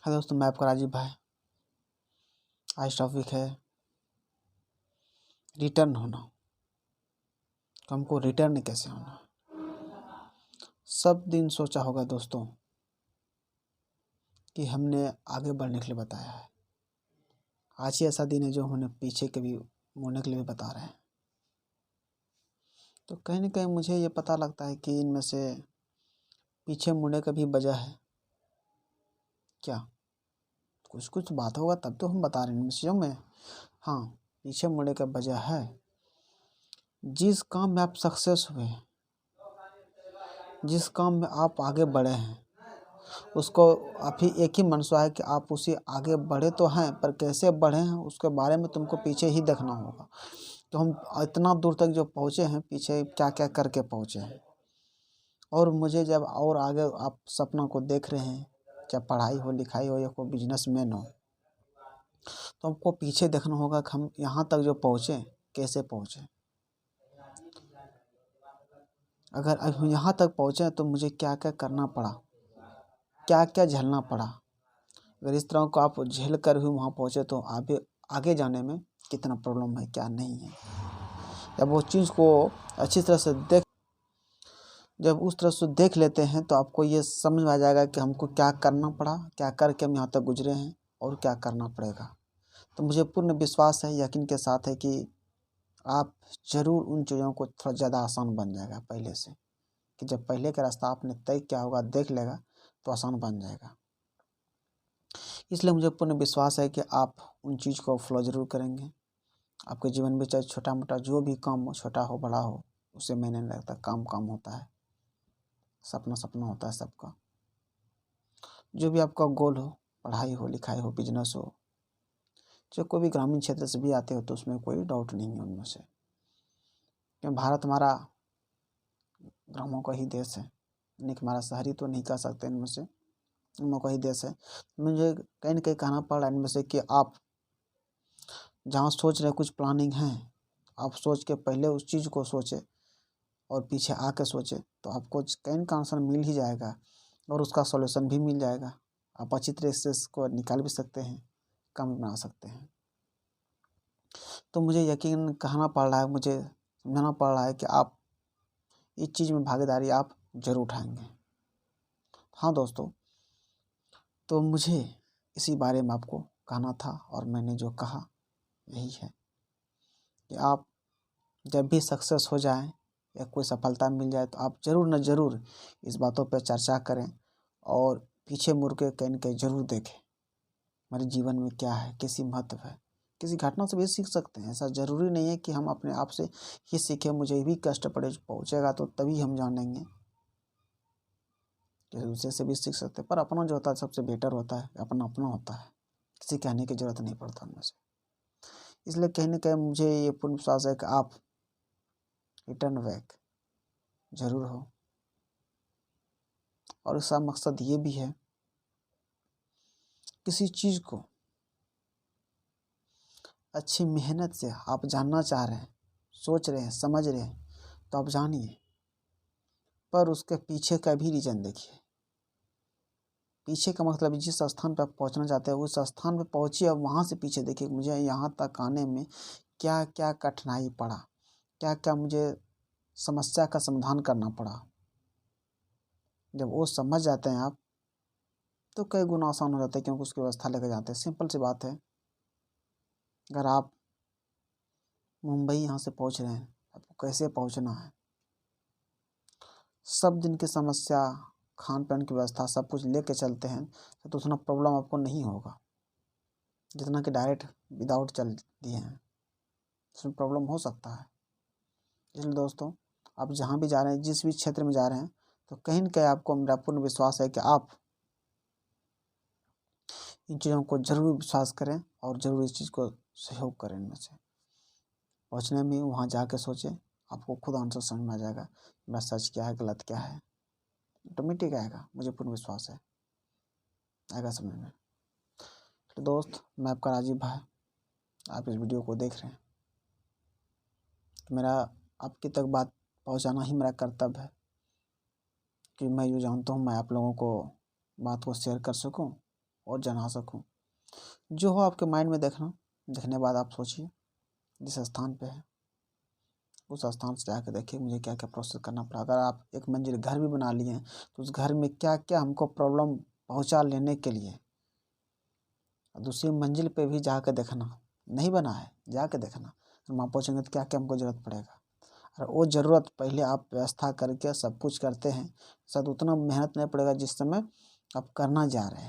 Hello दोस्तों, मैं आपका राजीव भाई। आज टॉपिक है रिटर्न होना। तो हमको रिटर्न कैसे होना। सब दिन सोचा होगा दोस्तों कि हमने आगे बढ़ने के लिए बताया है। आज ही ऐसा दिन है जो हमने पीछे के भी मुड़ने के लिए भी बता रहे हैं। तो कहीं ना कहीं मुझे ये पता लगता है कि इनमें से पीछे मुड़ने का भी वजह है क्या। कुछ कुछ बात होगा तब तो हम बता रहे हैं मिस्यों में। हाँ, पीछे मुड़ने का वजह है जिस काम में आप सक्सेस हुए, जिस काम में आप आगे बढ़े हैं, उसको अभी एक ही मनसा है कि आप उसे आगे बढ़े तो हैं, पर कैसे बढ़े हैं उसके बारे में तुमको पीछे ही देखना होगा। तो हम इतना दूर तक जो पहुँचे हैं, पीछे क्या क्या करके पहुँचे हैं। और मुझे जब और आगे आप सपना को देख रहे हैं, चाहे पढ़ाई हो, लिखाई हो या कोई बिजनेसमैन हो, तो हमको पीछे देखना होगा कि हम यहाँ तक जो पहुँचे कैसे पहुँचे। अगर अब हम यहाँ तक पहुँचे तो मुझे क्या क्या करना पड़ा, क्या क्या झेलना पड़ा। अगर इस तरह को आप झेल कर भी वहाँ पहुँचे तो आगे आगे जाने में कितना प्रॉब्लम है, क्या नहीं है। जब वो चीज़ को अच्छी तरह से जब उस तरह से देख लेते हैं तो आपको ये समझ में आ जाएगा कि हमको क्या करना पड़ा, क्या करके हम यहाँ तक गुजरे हैं और क्या करना पड़ेगा। तो मुझे पूर्ण विश्वास है, यकीन के साथ है कि आप ज़रूर उन चीज़ों को थोड़ा ज़्यादा आसान बन जाएगा पहले से। कि जब पहले का रास्ता आपने तय किया होगा, देख लेगा, तो आसान बन जाएगा। इसलिए मुझे पूर्ण विश्वास है कि आप उन चीज़ को फॉलो ज़रूर करेंगे। आपके जीवन में चाहे छोटा मोटा जो भी काम हो, छोटा हो बड़ा हो, उसे मैंने नहीं लगता काम काम होता है, सपना सपना होता है सबका। जो भी आपका गोल हो, पढ़ाई हो, लिखाई हो, बिजनेस हो, चाहे कोई भी ग्रामीण क्षेत्र से भी आते हो, तो उसमें कोई डाउट नहीं है उनमें से। क्योंकि भारत हमारा ग्रामों का ही देश है, यानी कि हमारा शहरी तो नहीं कह सकते इनमें से, ग्रामों का ही देश है। मुझे कहीं ना कहीं कहना पड़ रहा है इनमें से कि आप जहाँ सोच रहे कुछ प्लानिंग है, आप सोच के पहले उस चीज़ को सोचे और पीछे आके सोचे, तो आपको कहीं का आंसर मिल ही जाएगा और उसका सॉल्यूशन भी मिल जाएगा। आप अच्छी तरह से इसको निकाल भी सकते हैं, काम बना सकते हैं। तो मुझे यकीन कहना पड़ रहा है, मुझे समझाना पड़ रहा है कि आप इस चीज़ में भागीदारी आप जरूर उठाएंगे। हाँ दोस्तों, तो मुझे इसी बारे में आपको कहना था और मैंने जो कहा यही है कि आप जब भी सक्सेस हो जाए या कोई सफलता मिल जाए तो आप ज़रूर न ज़रूर इस बातों पर चर्चा करें और पीछे मुड़ के कहीं न कहीं ज़रूर देखें हमारे जीवन में क्या है, कैसी महत्व है। किसी घटना से भी सीख सकते हैं, ऐसा ज़रूरी नहीं है कि हम अपने आप से ही सीखें। मुझे भी कष्ट पड़े पहुँचेगा तो तभी हम जानेंगे, कि दूसरे से भी सीख सकते हैं। पर अपना जो होता है सबसे बेटर होता है, अपना अपना होता है, किसी कहने की ज़रूरत नहीं पड़ता उनमें से। इसलिए कहीं न कहीं मुझे ये पूर्ण विश्वास है कि आप रिटर्न बैक ज़रूर हो। और इसका मकसद ये भी है, किसी चीज़ को अच्छी मेहनत से आप जानना चाह रहे हैं, सोच रहे हैं, समझ रहे हैं, तो आप जानिए, पर उसके पीछे का भी रीज़न देखिए। पीछे का मतलब जिस स्थान पर आप पहुंचना चाहते हैं उस स्थान पर पहुंचिए, अब वहाँ से पीछे देखिए मुझे यहाँ तक आने में क्या क्या कठिनाई पड़ा, क्या क्या मुझे समस्या का समाधान करना पड़ा। जब वो समझ जाते हैं आप, तो कई गुना आसान हो जाता है, क्योंकि उसकी व्यवस्था लेकर जाते हैं। सिंपल सी बात है, अगर आप मुंबई यहाँ से पहुँच रहे हैं, आपको कैसे पहुँचना है, सब दिन की समस्या, खान पान की व्यवस्था, सब कुछ लेके चलते हैं तो उतना प्रॉब्लम आपको नहीं होगा जितना कि डायरेक्ट विदाउट चल दिए हैं, इसमें प्रॉब्लम हो सकता है। इसलिए दोस्तों, आप जहाँ भी जा रहे हैं, जिस भी क्षेत्र में जा रहे हैं, तो कहीं न कहीं आपको मेरा पूर्ण विश्वास है कि आप इन चीज़ों को ज़रूर विश्वास करें और ज़रूर इस चीज़ को सहयोग करें। इनमें से पहुँचने में वहाँ जाके सोचें, आपको खुद आंसर समझ में आ जाएगा, मेरा सच क्या है, गलत क्या है, ऑटोमेटिक आएगा। मुझे पूर्ण विश्वास है आएगा समझ में। तो दोस्त, मैं आपका राजीव भाई, आप इस वीडियो को देख रहे हैं, तो मेरा आपकी तक बात पहुंचाना ही मेरा कर्तव्य है कि मैं जो जानता हूँ मैं आप लोगों को बात को शेयर कर सकूं और जना सकूँ। जो हो आपके माइंड में देखने के बाद आप सोचिए जिस स्थान पे है उस स्थान से जाकर देखिए मुझे क्या क्या प्रोसेस करना पड़ा। अगर आप एक मंजिल घर भी बना लिए हैं तो उस घर में क्या क्या हमको प्रॉब्लम पहुंचा लेने के लिए दूसरी मंजिल पे भी जाकर देखना। नहीं बना है जाके देखना, वहाँ पहुँचेंगे तो क्या क्या हमको ज़रूरत पड़ेगा। और वो ज़रूरत पहले आप व्यवस्था करके सब कुछ करते हैं, शायद उतना मेहनत नहीं पड़ेगा जिस समय आप करने जा रहे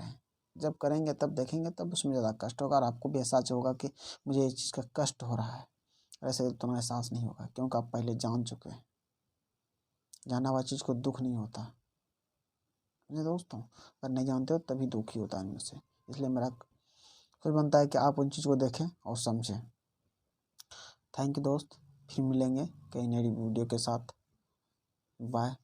हैं। जब करेंगे तब देखेंगे तब उसमें ज़्यादा कष्ट होगा और आपको भी एहसास होगा कि मुझे इस चीज़ का कष्ट हो रहा है। ऐसे उतना एहसास नहीं होगा क्योंकि आप पहले जान चुके हैं। जाना हुआ चीज़ को दुख नहीं होता मेरे दोस्तों, अगर नहीं जानते हो तभी दुख ही होता है इनमें से। इसलिए मेरा फर्ज बनता है कि आप उन चीज़ को देखें और समझें। थैंक यू दोस्त, फिर मिलेंगे कई नई वीडियो के साथ। बाय।